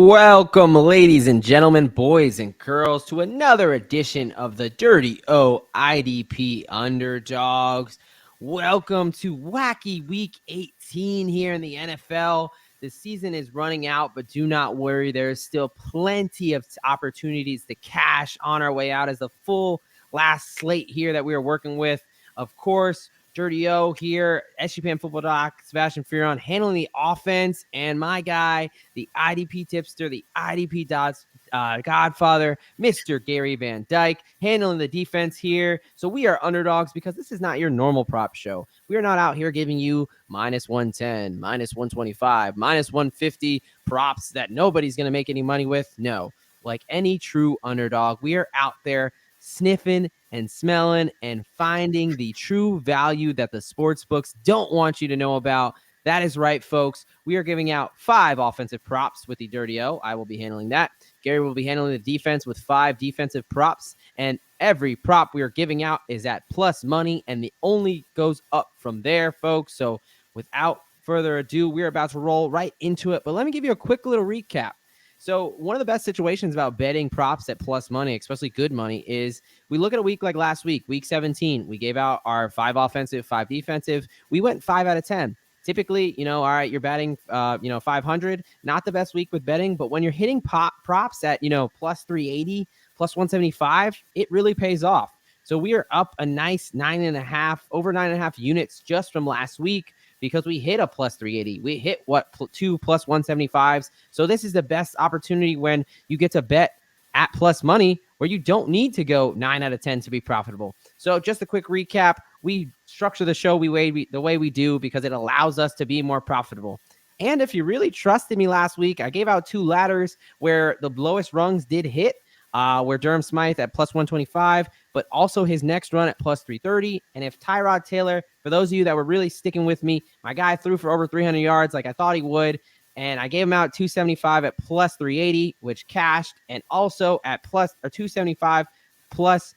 Welcome, ladies and gentlemen, boys and girls, to another edition of the Dirty O IDP Underdogs. Welcome to Wacky Week 18 here in the NFL. The season is running out, but do not worry. There's still plenty of opportunities to cash on our way out as the full last slate here that we are working with. Of course, Dirty O here, SGPN Football Doc, Sebastian handling the offense, and my guy, the IDP tipster, the IDP Dots Godfather, Mr. Gary Van Dyke, handling the defense here. So we are underdogs because this is not your normal prop show. We are not out here giving you minus 110, minus 125, minus 150 props that nobody's going to make any money with. No, like any true underdog, we are out there sniffing and smelling and finding the true value that the sports books don't want you to know about. That is right, folks. We are giving out 5 offensive props with the Dirty O. I will be handling that. Gary will be handling the defense with 5 defensive props. And every prop we are giving out is at plus money, and the only goes up from there, folks. So without further ado, we're about to roll right into it. But let me give you a quick little recap. So one of the best situations about betting props at plus money, especially good money, is we look at a week like last week, week 17. We gave out our 5 offensive, 5 defensive. We went 5 out of 10. Typically, all right, you're betting, 500. Not the best week with betting, but when you're hitting props at, plus 380, plus 175, it really pays off. So we are up a nice over 9.5 units just from last week, because we hit a plus 380. We hit 2 plus 175s. So this is the best opportunity when you get to bet at plus money where you don't need to go 9 out of 10 to be profitable. So just a quick recap. We structure the show the way we do because it allows us to be more profitable. And if you really trusted me last week, I gave out 2 ladders where the lowest rungs did hit. Where Durham Smythe at plus 125, but also his next run at plus 330. And if Tyrod Taylor, for those of you that were really sticking with me, my guy threw for over 300 yards like I thought he would, and I gave him out 275 at plus 380, which cashed, and also at plus or 275 plus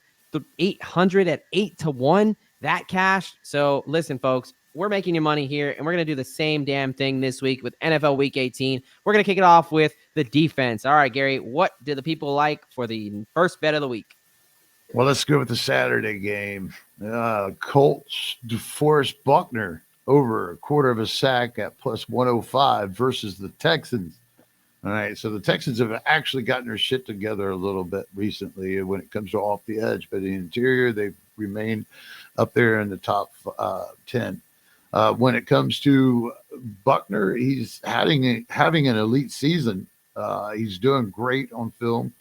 800 at 8-1, that cashed. So listen, folks, we're making you money here, and we're going to do the same damn thing this week with NFL Week 18. We're going to kick it off with the defense. All right, Gary, what do the people like for the first bet of the week? Well, let's go with the Saturday game. Colts, DeForest, Buckner over 1/4 of a sack at plus 105 versus the Texans. All right, so the Texans have actually gotten their shit together a little bit recently when it comes to off the edge, but the interior, they've remained up there in the top 10. When it comes to Buckner, he's having an elite season. He's doing great on film.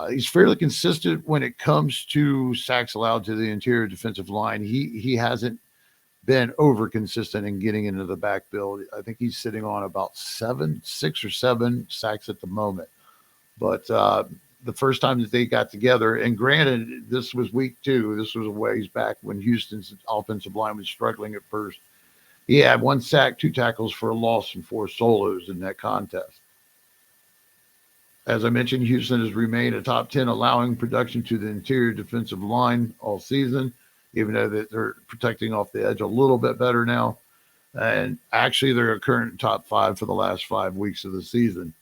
He's fairly consistent when it comes to sacks allowed to the interior defensive line. He hasn't been over consistent in getting into the backfield. I think he's sitting on about 6 or 7 sacks at the moment. But the first time that they got together, and granted, this was week 2. This was a ways back when Houston's offensive line was struggling at first. He had 1 sack, 2 tackles for a loss, and 4 solos in that contest. As I mentioned, Houston has remained a top 10 allowing production to the interior defensive line all season, even though they're protecting off the edge a little bit better now. And actually, they're a current top 5 for the last 5 weeks of the season.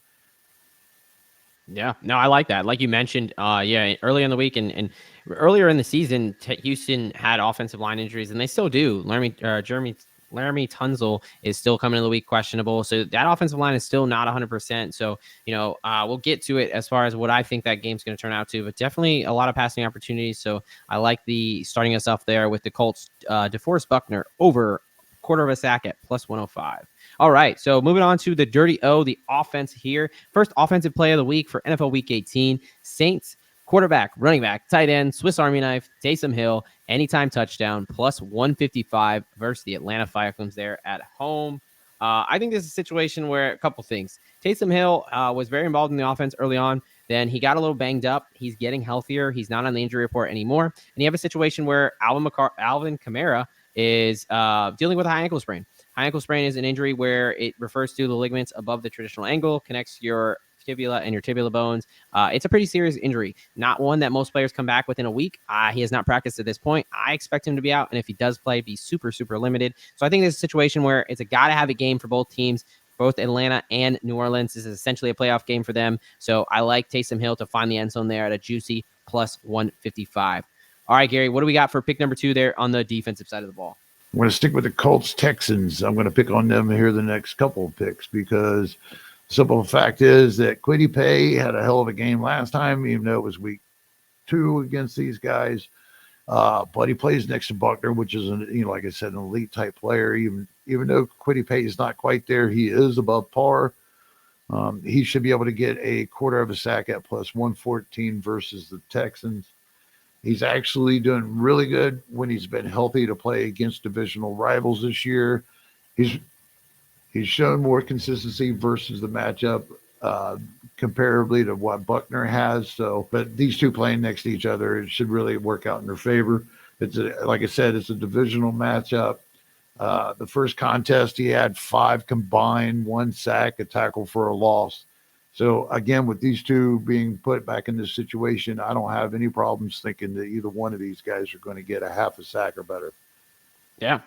Yeah, no, I like that. Like you mentioned, early in the week and earlier in the season, Houston had offensive line injuries, and they still do. Laramie Tunzel is still coming into the week questionable. So that offensive line is still not 100%. So, we'll get to it as far as what I think that game's going to turn out to, but definitely a lot of passing opportunities. So I like the starting us off there with the Colts, DeForest Buckner over 1/4 of a sack at plus 105. All right, so moving on to the Dirty O, the offense here. First offensive play of the week for NFL Week 18. Saints, quarterback, running back, tight end, Swiss Army knife, Taysom Hill, anytime touchdown, plus 155 versus the Atlanta Falcons there at home. I think this is a situation where a couple things. Taysom Hill was very involved in the offense early on. Then he got a little banged up. He's getting healthier. He's not on the injury report anymore. And you have a situation where Alvin Kamara is dealing with a high ankle sprain. High ankle sprain is an injury where it refers to the ligaments above the traditional angle, connects your tibia and your tibial bones. It's a pretty serious injury, not one that most players come back within a week. He has not practiced at this point. I expect him to be out, and if he does play, be super, super limited. So I think this is a situation where it's a gotta-have-it game for both teams. both Atlanta and New Orleans. This is essentially a playoff game for them. So I like Taysom Hill to find the end zone there at a juicy plus 155. All right, Gary, what do we got for pick number 2 there on the defensive side of the ball? I'm going to stick with the Colts Texans. I'm going to pick on them here the next couple of picks because the simple fact is that Kwitty Paye had a hell of a game last time, even though it was week 2 against these guys. But he plays next to Buckner, which is, like I said, an elite type player. Even though Kwitty Paye is not quite there, he is above par. He should be able to get a quarter of a sack at plus 114 versus the Texans. He's actually doing really good when he's been healthy to play against divisional rivals this year. He's shown more consistency versus the matchup comparably to what Buckner has. So, but these two playing next to each other, it should really work out in their favor. Like I said, it's a divisional matchup. The first contest, he had 5 combined, 1 sack, a tackle for a loss. So, again, with these two being put back in this situation, I don't have any problems thinking that either one of these guys are going to get a half a sack or better. Yeah.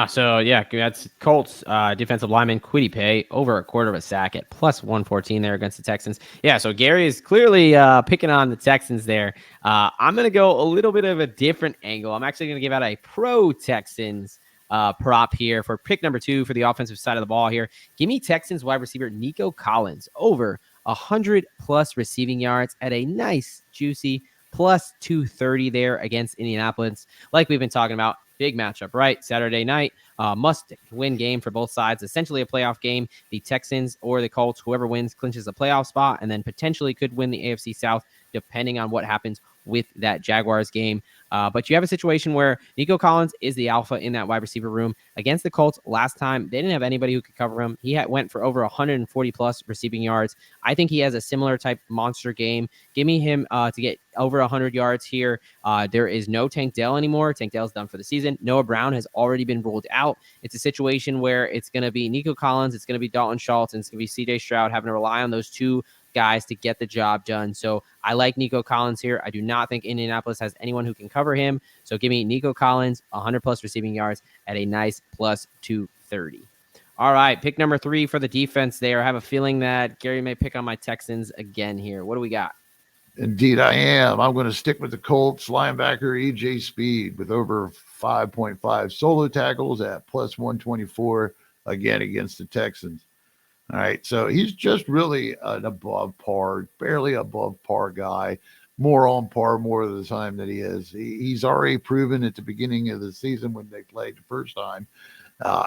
So that's Colts defensive lineman Kwitty Paye over a quarter of a sack at plus 114 there against the Texans. Yeah, so Gary is clearly picking on the Texans there. I'm going to go a little bit of a different angle. I'm actually going to give out a pro Texans prop here for pick number 2 for the offensive side of the ball here. Give me Texans wide receiver Nico Collins over 100 plus receiving yards at a nice juicy plus 230 there against Indianapolis. Like we've been talking about, big matchup, right? Saturday night, must-win game for both sides. Essentially a playoff game. The Texans or the Colts, whoever wins, clinches a playoff spot and then potentially could win the AFC South depending on what happens with that Jaguars game. But you have a situation where Nico Collins is the alpha in that wide receiver room. Against the Colts last time, they didn't have anybody who could cover him. He went for over 140 plus receiving yards. I think he has a similar type monster game. Give me him to get over 100 yards here. There is no Tank Dell anymore. Tank Dell's done for the season. Noah Brown has already been ruled out. It's a situation where it's going to be Nico Collins, it's going to be Dalton Schultz, and it's going to be CJ Stroud having to rely on those two guys to get the job done. So I like Nico Collins here. I do not think Indianapolis has anyone who can cover him. So give me Nico Collins, 100 plus receiving yards at a nice plus 230. All right, pick number 3 for the defense there. I have a feeling that Gary may pick on my Texans again here. What do we got? Indeed, I am. I'm going to stick with the Colts linebacker E.J. Speed with over 5.5 solo tackles at plus 124 again against the Texans. All right, so he's just really an above par, barely above par guy, more on par more of the time than he is. He's already proven at the beginning of the season when they played the first time.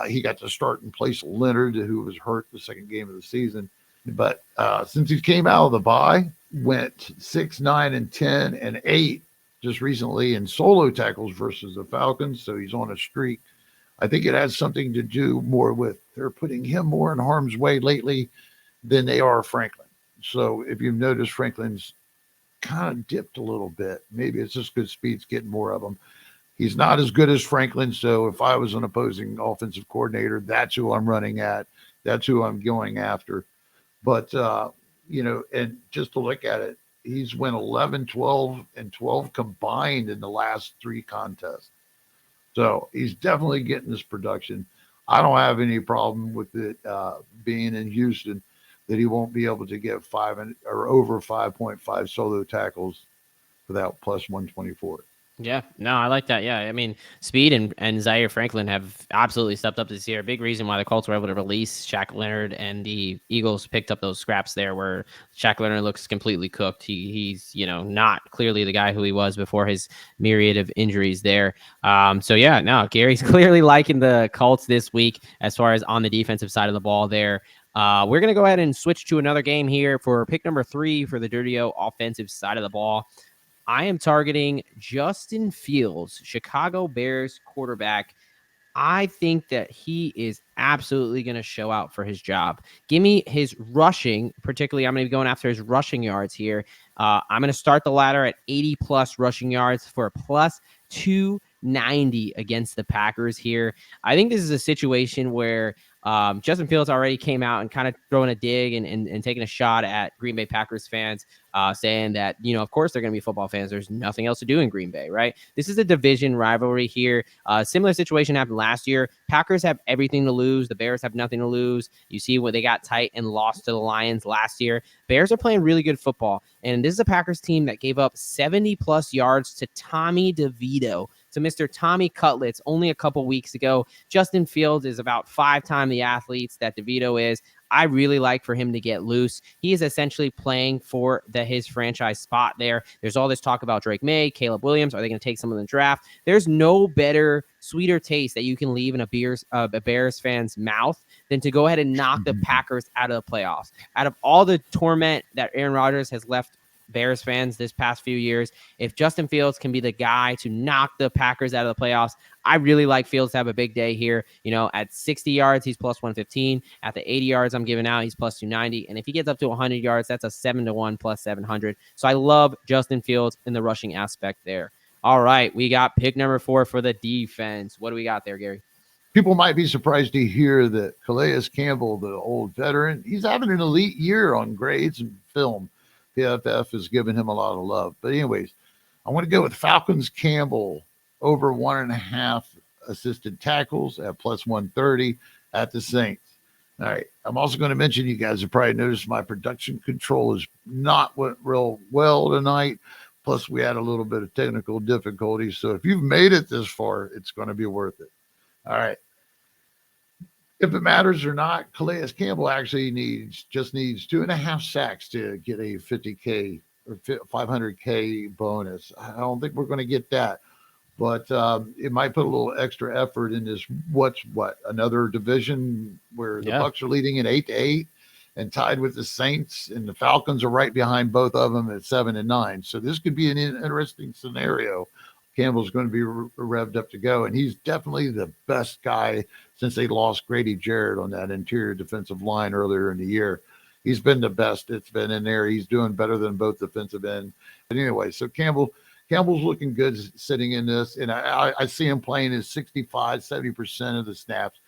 He got to start in place of Leonard, who was hurt the second game of the season. But since he came out of the bye, went 6, 9, and 10, and 8 just recently in solo tackles versus the Falcons, so he's on a streak. I think it has something to do more with they're putting him more in harm's way lately than they are Franklin. So if you've noticed, Franklin's kind of dipped a little bit. Maybe it's just because Speed's getting more of them. He's not as good as Franklin, so if I was an opposing offensive coordinator, that's who I'm running at. That's who I'm going after. But, and just to look at it, he's won 11, 12, and 12 combined in the last 3 contests. So he's definitely getting this production. I don't have any problem with it being in Houston that he won't be able to get 5 or over 5.5 solo tackles for that plus 124. Yeah, no, I like that. Yeah, I mean, Speed and Zaire Franklin have absolutely stepped up this year. Big reason why the Colts were able to release Shaq Leonard and the Eagles picked up those scraps there where Shaq Leonard looks completely cooked. He's not clearly the guy who he was before his myriad of injuries there. So yeah, no, Gary's clearly liking the Colts this week as far as on the defensive side of the ball there. We're going to go ahead and switch to another game here for pick number 3 for the Dirty O offensive side of the ball. I am targeting Justin Fields, Chicago Bears quarterback. I think that he is absolutely going to show out for his job. Give me his rushing, particularly I'm going to be going after his rushing yards here. I'm going to start the ladder at 80 plus rushing yards for a plus 290 against the Packers here. I think this is a situation where Justin Fields already came out and kind of throwing a dig and taking a shot at Green Bay Packers fans, saying that, of course they're going to be football fans. There's nothing else to do in Green Bay, right? This is a division rivalry here. Similar situation happened last year. Packers have everything to lose. The Bears have nothing to lose. You see when they got tight and lost to the Lions last year. Bears are playing really good football. And this is a Packers team that gave up 70-plus yards to Tommy DeVito, to Mr. Tommy Cutlets only a couple weeks ago. Justin Fields is about 5 times the athletes that DeVito is. I really like for him to get loose. He is essentially playing for his franchise spot there. There's all this talk about Drake May, Caleb Williams. Are they going to take some of the draft? There's no better, sweeter taste that you can leave in a Bears fan's mouth than to go ahead and knock the Packers out of the playoffs. Out of all the torment that Aaron Rodgers has left Bears fans this past few years, if Justin Fields can be the guy to knock the Packers out of the playoffs, I really like Fields to have a big day here. At 60 yards, he's plus 115. At the 80 yards I'm giving out, he's plus 290. And if he gets up to 100 yards, that's a 7-1 plus 700. So I love Justin Fields in the rushing aspect there. All right, we got pick number 4 for the defense. What do we got there, Gary? People might be surprised to hear that Calais Campbell, the old veteran, he's having an elite year on grades and film. PFF has given him a lot of love. But anyways, I want to go with Falcons Campbell over 1.5 assisted tackles at plus 130 at the Saints. All right. I'm also going to mention, you guys have probably noticed my production control is not went real well tonight. Plus, we had a little bit of technical difficulties. So if you've made it this far, it's going to be worth it. All right. If it matters or not, Calais Campbell actually needs 2.5 sacks to get a 50K or 500K bonus. I don't think we're going to get that, but it might put a little extra effort in this. Another division where the Bucs are leading at 8-8 and tied with the Saints, and the Falcons are right behind both of them at 7-9. So this could be an interesting scenario. Campbell's going to be revved up to go, and he's definitely the best guy since they lost Grady Jarrett on that interior defensive line earlier in the year. He's been the best it's been in there. He's doing better than both defensive end. But anyway, so Campbell's looking good sitting in this, and I see him playing his 65-70% of the snaps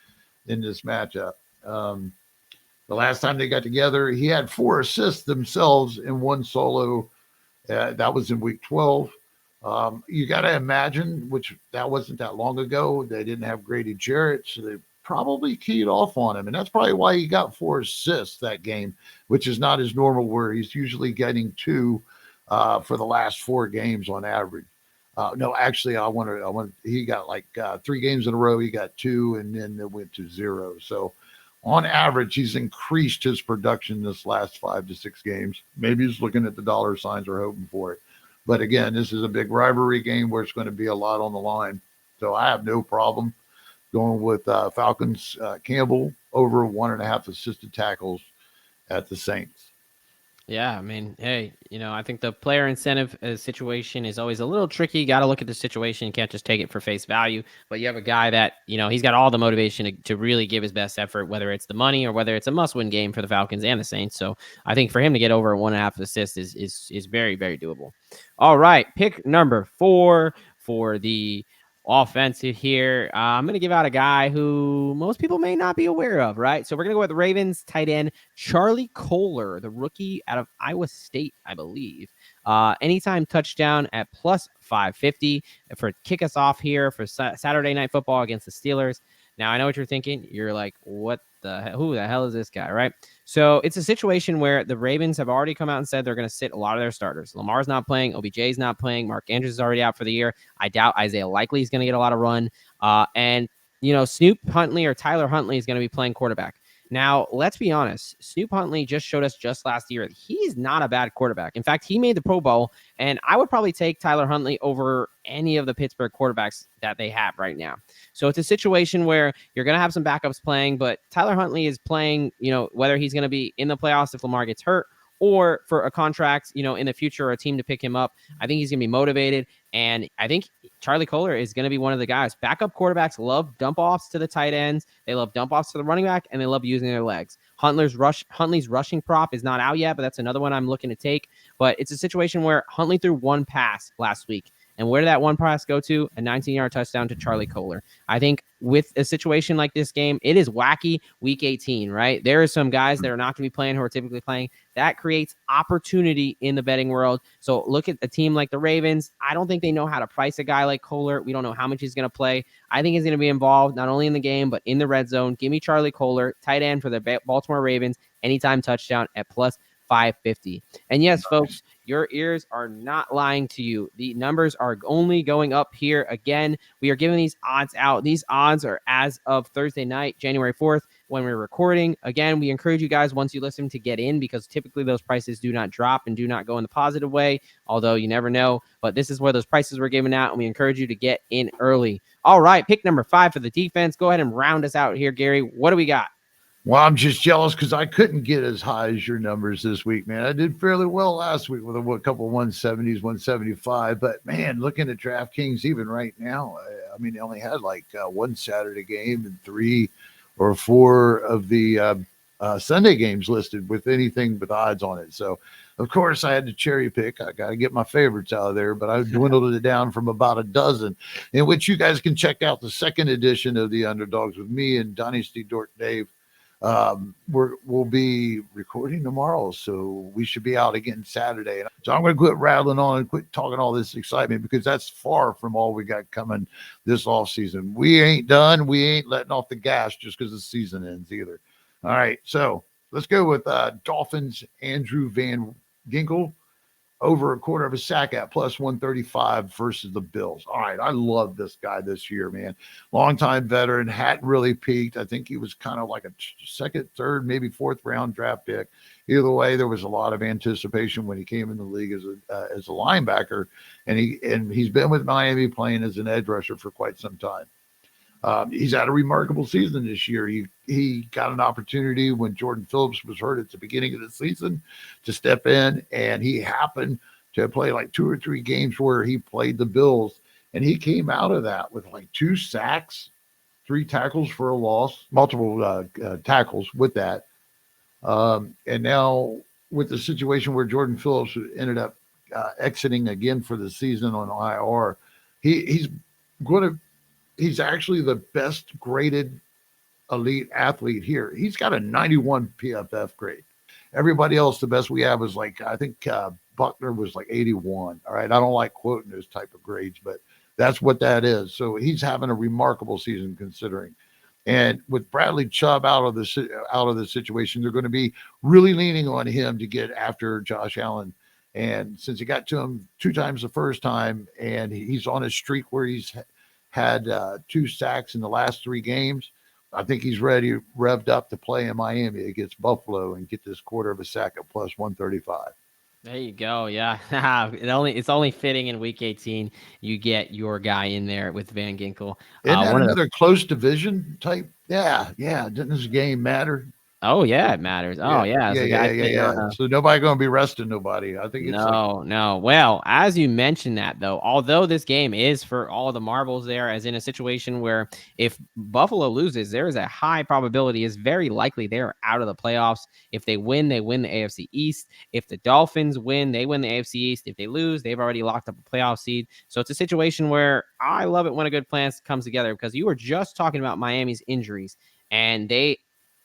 in this matchup. The last time they got together, he had 4 assists themselves in one solo. That was in week 12. You got to imagine, which that wasn't that long ago, they didn't have Grady Jarrett, so they probably keyed off on him. And that's probably why he got 4 assists that game, which is not his normal, where he's usually getting 2 for the last 4 games on average. No, actually, he got like 3 games in a row. He got 2, and then it went to 0. So on average, he's increased his production this last 5 to 6 games. Maybe he's looking at the dollar signs or hoping for it. But again, this is a big rivalry game where it's going to be a lot on the line. So I have no problem going with Falcons Campbell over 1.5 assisted tackles at the Saints. Yeah, I mean, hey, I think the player incentive situation is always a little tricky. You got to look at the situation. You can't just take it for face value. But you have a guy that, he's got all the motivation to really give his best effort, whether it's the money or whether it's a must-win game for the Falcons and the Saints. So I think for him to get over 1.5 assists is very, very doable. All right, pick number 4 for the offensive here. I'm going to give out a guy who most people may not be aware of, right? So we're going to go with the Ravens tight end Charlie Kolar, the rookie out of Iowa State, I believe. Anytime touchdown at plus 550 for kick us off here for Saturday Night Football against the Steelers. Now, I know what you're thinking. You're like, who the hell is this guy, right? So it's a situation where the Ravens have already come out and said they're going to sit a lot of their starters. Lamar's not playing. OBJ's not playing. Mark Andrews is already out for the year. I doubt Isaiah Likely is going to get a lot of run. And Snoop Huntley or Tyler Huntley is going to be playing quarterback. Now, let's be honest. Snoop Huntley just showed us just last year that he's not a bad quarterback. In fact, he made the Pro Bowl, and I would probably take Tyler Huntley over any of the Pittsburgh quarterbacks that they have right now. So it's a situation where you're going to have some backups playing, but Tyler Huntley is playing, whether he's going to be in the playoffs if Lamar gets hurt or for a contract, in the future or a team to pick him up. I think he's going to be motivated, and I think Charlie Kolar is going to be one of the guys. Backup quarterbacks love dump offs to the tight ends. They love dump offs to the running back, and they love using their legs. Huntley's rushing prop is not out yet, but that's another one I'm looking to take. But it's a situation where Huntley threw 1 pass last week. And where did that 1 pass go to? A 19-yard touchdown to Charlie Kolar. I think with a situation like this game, it is wacky week 18, right? There are some guys that are not going to be playing who are typically playing. That creates opportunity in the betting world. So look at a team like the Ravens. I don't think they know how to price a guy like Kolar. We don't know how much he's going to play. I think he's going to be involved not only in the game, but in the red zone. Give me Charlie Kolar, tight end for the Baltimore Ravens, anytime touchdown at plus 550. And yes, folks, your ears are not lying to you. The numbers are only going up here. Again, we are giving these odds out. These odds are as of Thursday night, January 4th, when we're recording. Again, we encourage you guys, once you listen, to get in, because typically those prices do not drop and do not go in the positive way, although you never know. But this is where those prices were given out, and we encourage you to get in early. All right, pick number 5 for the defense. Go ahead and round us out here, Gary. What do we got? Well, I'm just jealous because I couldn't get as high as your numbers this week, man. I did fairly well last week with a couple 170s, 175. But, man, looking at DraftKings even right now, I mean, they only had like one Saturday game and 3 or 4 of the Sunday games listed with anything with odds on it. So, of course, I had to cherry pick. I got to get my favorites out of there, but I dwindled it down from about a dozen, in which you guys can check out the second edition of the Underdogs with me and Dynasty Dork Dave. We'll be recording tomorrow, so we should be out again Saturday. So I'm going to quit rattling on and quit talking all this excitement, because that's far from all we got coming this off season. We ain't done. We ain't letting off the gas just because the season ends either. All right, so let's go with Dolphins Andrew Van Ginkel over a quarter of a sack at plus 135 versus the Bills. All right, I love this guy this year, man. Longtime veteran, hadn't really peaked. I think he was kind of like a second, third, maybe fourth round draft pick. Either way, there was a lot of anticipation when he came in the league as a linebacker, and he's been with Miami playing as an edge rusher for quite some time. He's had a remarkable season this year. He got an opportunity when Jordan Phillips was hurt at the beginning of the season to step in, and he happened to play like 2 or 3 games where he played the Bills, and he came out of that with like 2 sacks, 3 tackles for a loss, multiple tackles with that. And now with the situation where Jordan Phillips ended up exiting again for the season on IR, he's actually the best graded elite athlete here. He's got a 91 PFF grade. Everybody else, the best we have is like, I think Buckner was like 81. All right. I don't like quoting those type of grades, but that's what that is. So he's having a remarkable season considering. And with Bradley Chubb out of the situation, they're going to be really leaning on him to get after Josh Allen. And since he got to him 2 times the first time, and he's on a streak where he's had 2 sacks in the last 3 games, I think he's revved up to play in Miami against Buffalo and get this quarter of a sack at plus 135. There you go. Yeah. It's only fitting in week 18 you get your guy in there with Van Ginkel. Isn't that another close division type? Yeah. Doesn't this game matter? Oh, yeah, it matters. Oh, yeah. So nobody going to be resting nobody. I think it's no. Well, as you mentioned that, though, although this game is for all the marbles there, as in a situation where if Buffalo loses, there is a high probability, is very likely they're out of the playoffs. If they win the AFC East. If the Dolphins win, they win the AFC East. If they lose, they've already locked up a playoff seed. So it's a situation where I love it when a good plan comes together, because you were just talking about Miami's injuries, and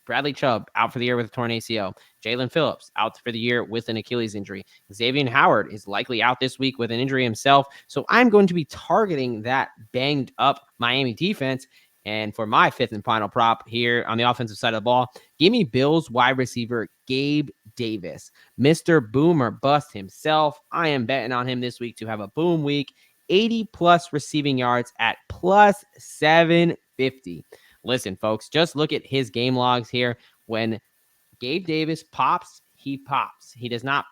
Bradley Chubb out for the year with a torn ACL. Jalen Phillips out for the year with an Achilles injury. Xavier Howard is likely out this week with an injury himself. So I'm going to be targeting that banged up Miami defense. And for my 5th and final prop here on the offensive side of the ball, give me Bills wide receiver Gabe Davis. Mr. Boomer Bust himself. I am betting on him this week to have a boom week. 80+ receiving yards at plus 750. Listen, folks, just look at his game logs here. When Gabe Davis pops, he pops. He does not,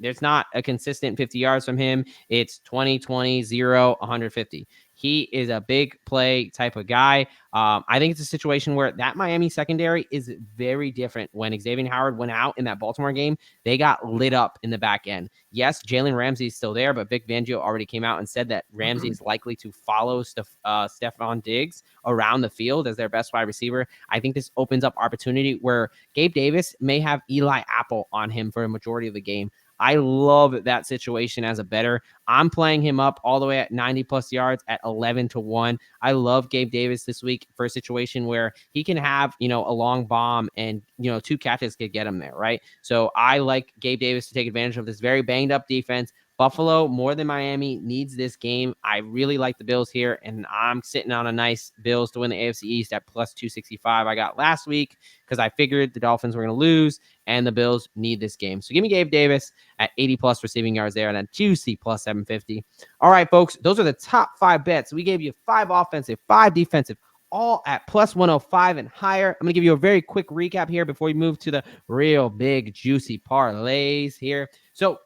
there's not a consistent 50 yards from him. It's 20, 20, 0, 150. He is a big play type of guy. I think it's a situation where that Miami secondary is very different. When Xavier Howard went out in that Baltimore game, they got lit up in the back end. Yes, Jalen Ramsey is still there, but Vic Fangio already came out and said that Ramsey is likely to follow Stephon Diggs around the field as their best wide receiver. I think this opens up opportunity where Gabe Davis may have Eli Apple on him for a majority of the game. I love that situation as a bettor. I'm playing him up all the way at 90 plus yards at 11-1. I love Gabe Davis this week for a situation where he can have, a long bomb and, 2 catches could get him there, right? So I like Gabe Davis to take advantage of this very banged up defense. Buffalo, more than Miami, needs this game. I really like the Bills here, and I'm sitting on a nice Bills to win the AFC East at plus 265 I got last week because I figured the Dolphins were going to lose, and the Bills need this game. So give me Gabe Davis at 80-plus receiving yards there and a juicy plus 750. All right, folks, those are the top 5 bets. We gave you 5 offensive, 5 defensive, all at plus 105 and higher. I'm going to give you a very quick recap here before we move to the real big, juicy parlays here. So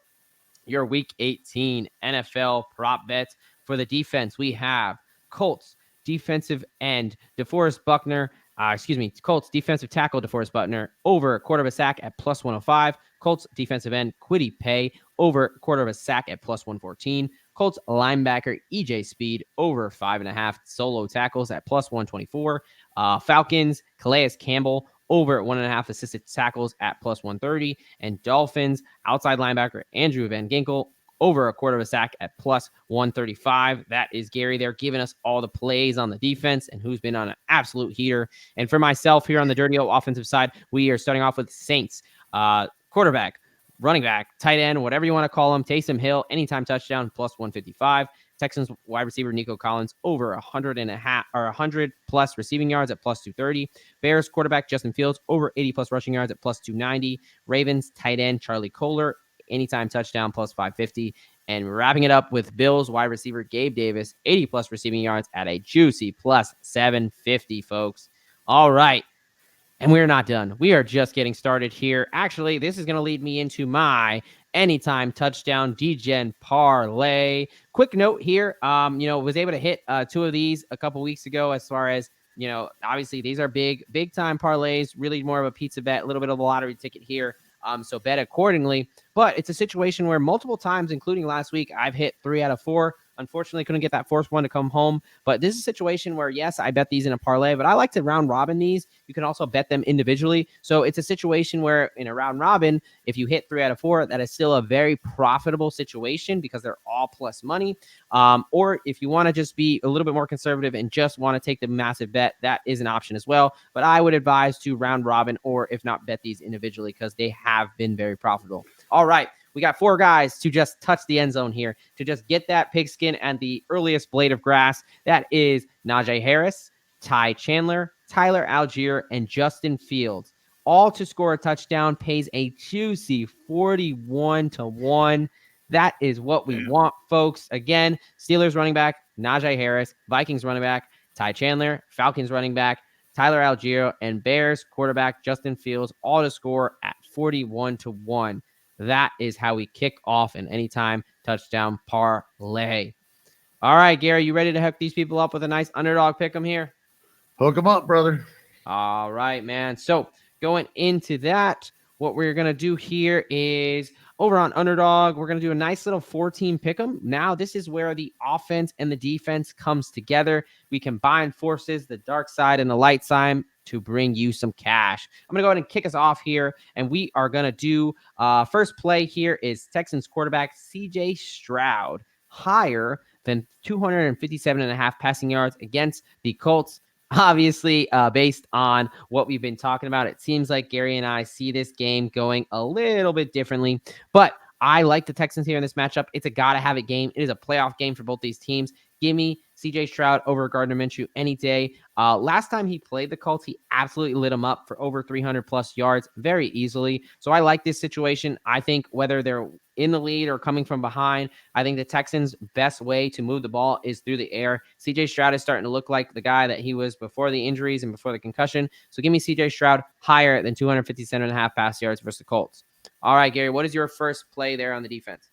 your week 18 NFL prop bets for the defense. We have Colts defensive end DeForest Buckner. Colts defensive tackle DeForest Buckner over a quarter of a sack at plus 105. Colts defensive end Kwitty Paye over a quarter of a sack at plus 114. Colts linebacker EJ Speed over 5.5 solo tackles at plus 124. Falcons Calais Campbell over 1.5 assisted tackles at plus 130. And Dolphins outside linebacker Andrew Van Ginkel over a quarter of a sack at plus 135. That is Gary there giving us all the plays on the defense and who's been on an absolute heater. And for myself here on the Dirty O offensive side, we are starting off with Saints quarterback, running back, tight end, whatever you want to call him, Taysom Hill, anytime touchdown, plus 155. Texans wide receiver Nico Collins over 100 plus receiving yards at plus 230. Bears quarterback Justin Fields over 80 plus rushing yards at plus 290. Ravens tight end Charlie Kolar, anytime touchdown, plus 550. And wrapping it up with Bills wide receiver Gabe Davis, 80 plus receiving yards at a juicy plus 750, folks. All right. And we're not done. We are just getting started here. Actually, this is going to lead me into my anytime touchdown Degen parlay. Quick note here, was able to hit 2 of these a couple weeks ago as far as, obviously these are big time parlays, really more of a pizza bet, a little bit of a lottery ticket here. So bet accordingly. But it's a situation where multiple times, including last week, I've hit 3 out of 4. Unfortunately, couldn't get that 4th one to come home. But this is a situation where, yes, I bet these in a parlay, but I like to round robin these. You can also bet them individually. So it's a situation where in a round robin, if you hit 3 out of 4, that is still a very profitable situation because they're all plus money. Or if you want to just be a little bit more conservative and just want to take the massive bet, that is an option as well. But I would advise to round robin or if not, bet these individually because they have been very profitable. All right. We got 4 guys to just touch the end zone here, to just get that pigskin and the earliest blade of grass. That is Najee Harris, Ty Chandler, Tyler Algier, and Justin Fields. All to score a touchdown, pays a juicy 41-1. That is what we want, folks. Again, Steelers running back, Najee Harris, Vikings running back, Ty Chandler, Falcons running back, Tyler Algier, and Bears quarterback Justin Fields, all to score at 41-1. That is how we kick off an anytime touchdown parlay. All right, Gary, you ready to hook these people up with a nice underdog pick'em here? Hook them up, brother. All right, man. So going into that, what we're going to do here is over on Underdog, we're going to do a nice little 4-team pick'em. Now, this is where the offense and the defense comes together. We combine forces, the dark side and the light side, to bring you some cash. I'm going to go ahead and kick us off here, and we are going to do first play here is Texans quarterback CJ Stroud, higher than 257.5 passing yards against the Colts. Obviously, based on what we've been talking about, it seems like Gary and I see this game going a little bit differently, but I like the Texans here in this matchup. It's a gotta-have-it game. It is a playoff game for both these teams. Give me CJ Stroud over Gardner Minshew any day. Last time he played the Colts, he absolutely lit them up for over 300-plus yards very easily. So I like this situation. I think whether they're in the lead or coming from behind, I think the Texans' best way to move the ball is through the air. CJ Stroud is starting to look like the guy that he was before the injuries and before the concussion. So give me CJ Stroud higher than 257.5 pass yards versus the Colts. All right, Gary, what is your first play there on the defense?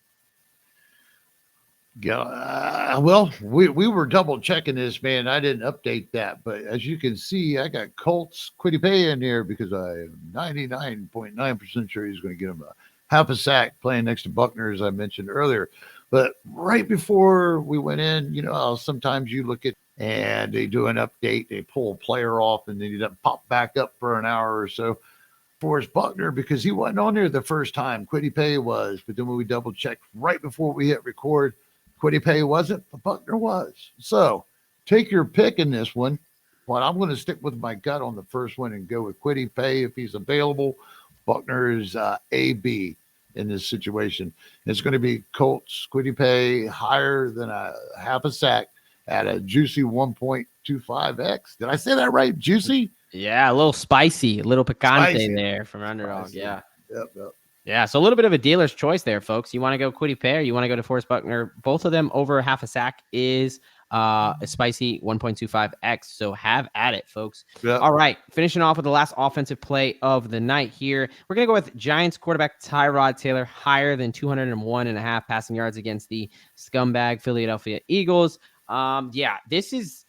Yeah, well, we were double checking this, man. I didn't update that, but as you can see, I got Colts Kwitty Paye in here because I am 99.9% sure he's going to get him a half a sack playing next to Buckner, as I mentioned earlier. But right before we went in, sometimes you look at and they do an update, they pull a player off, and then he doesn't pop back up for an hour or so. DeForest Buckner because he wasn't on there the first time. Kwitty Paye was, but then when we double checked right before we hit record, Kwitty Paye wasn't, but Buckner was. So take your pick in this one. But I'm going to stick with my gut on the first one and go with Kwitty Paye if he's available. Buckner is AB in this situation. It's going to be Colts, Kwitty Paye higher than a half a sack at a juicy 1.25x. Did I say that right? Juicy? Yeah, a little spicy, a little picante Spicy. there from Underdog. Spicy. Yeah. Yep. Yeah, so a little bit of a dealer's choice there, folks. You want to go Kwitty Paye or you want to go DeForest Buckner? Both of them over half a sack is a spicy 1.25x. So have at it, folks. Yep. All right, finishing off with the last offensive play of the night here. We're going to go with Giants quarterback Tyrod Taylor higher than 201.5 passing yards against the scumbag Philadelphia Eagles. Yeah, this is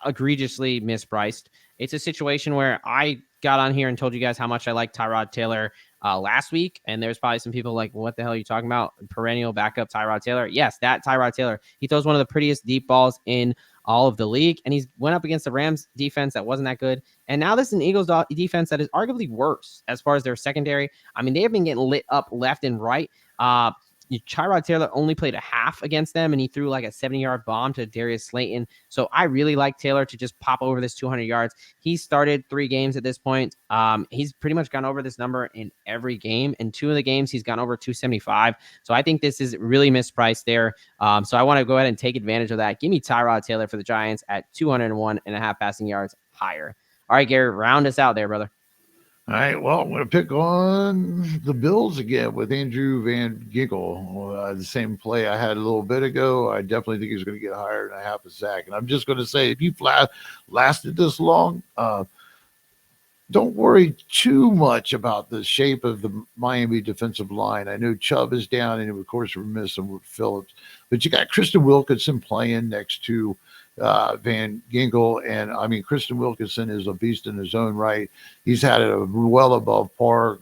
egregiously mispriced. It's a situation where I got on here and told you guys how much I like Tyrod Taylor last week, and there's probably some people like, what the hell are you talking about? Perennial backup Tyrod Taylor. Yes, that Tyrod Taylor. He throws one of the prettiest deep balls in all of the league, and he's went up against the Rams defense that wasn't that good. And now this is an Eagles defense that is arguably worse as far as their secondary. I mean, they have been getting lit up left and right. Tyrod Taylor only played a half against them, and he threw like a 70-yard bomb to Darius Slayton. So I really like Taylor to just pop over this 200 yards. He started 3 games at this point. He's pretty much gone over this number in every game. In 2 of the games, he's gone over 275. So I think this is really mispriced there. So I want to go ahead and take advantage of that. Give me Tyrod Taylor for the Giants at 201.5 passing yards higher. All right, Gary, round us out there, brother. All right, well, I'm going to pick on the Bills again with Andrew Van Ginkel. The same play I had a little bit ago. I definitely think he's going to get higher than a half a sack. And I'm just going to say, if you lasted this long, don't worry too much about the shape of the Miami defensive line. I know Chubb is down, and of course we're missing Phillips. But you got Kristen Wilkinson playing next to Van Ginkel, and I mean Kristen Wilkinson is a beast in his own right. He's had a well above par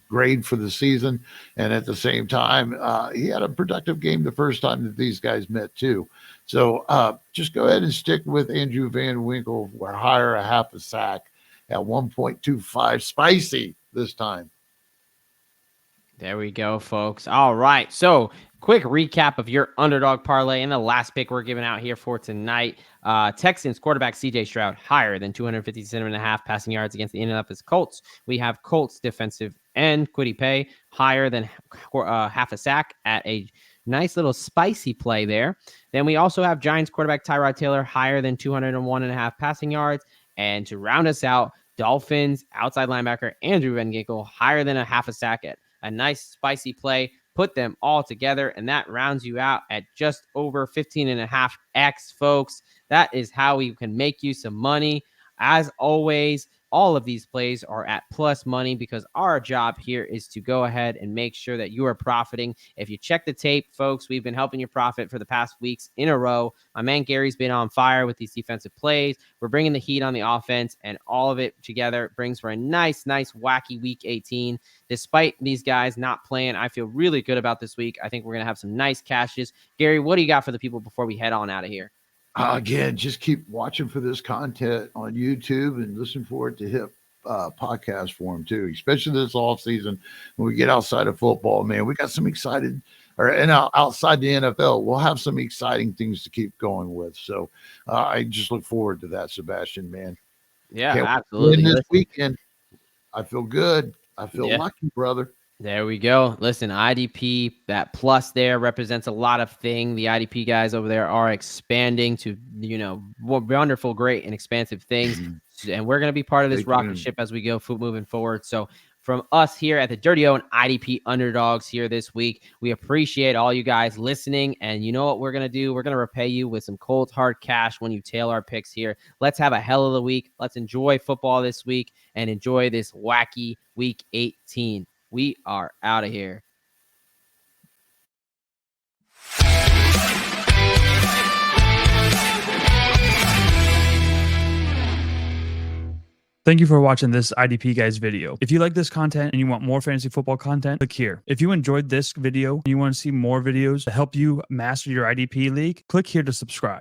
grade for the season, and at the same time he had a productive game the first time that these guys met too. So just go ahead and stick with Andrew Van Winkle or hire a half a sack at 1.25 spicy this time. There we go, folks. All right, so quick recap of your underdog parlay and the last pick we're giving out here for tonight. Texans quarterback CJ Stroud higher than 257.5 passing yards against the Indianapolis Colts. We have Colts defensive end Kwitty Paye higher than half a sack at a nice little spicy play there. Then we also have Giants quarterback Tyrod Taylor higher than 201.5 passing yards. And to round us out, Dolphins outside linebacker Andrew Van Ginkel higher than a half a sack at a nice spicy play. Put them all together, and that rounds you out at just over 15.5x, folks. That is how we can make you some money. As always, all of these plays are at plus money because our job here is to go ahead and make sure that you are profiting. If you check the tape, folks, we've been helping you profit for the past weeks in a row. My man Gary's been on fire with these defensive plays. We're bringing the heat on the offense, and all of it together brings for a nice wacky week 18. Despite these guys not playing, I feel really good about this week. I think we're going to have some nice cashes. Gary, what do you got for the people before we head on out of here? Again, just keep watching for this content on YouTube and listen for it to hit podcast form too, especially this off season when we get outside of football. Man, we got some excited, and outside the NFL, we'll have some exciting things to keep going with. So I just look forward to that, Sebastian. Man, yeah, absolutely. This weekend, I feel good. I feel lucky, brother. There we go. Listen, IDP, that plus there represents a lot of things. The IDP guys over there are expanding to, wonderful, great, and expansive things. And we're going to be part of this rocket ship as we go moving forward. So from us here at the Dirty O and IDP Underdogs here this week, we appreciate all you guys listening. And you know what we're going to do? We're going to repay you with some cold, hard cash when you tail our picks here. Let's have a hell of a week. Let's enjoy football this week and enjoy this wacky week 18. We are out of here. Thank you for watching this IDP Guys video. If you like this content and you want more fantasy football content, click here. If you enjoyed this video and you want to see more videos to help you master your IDP league, click here to subscribe.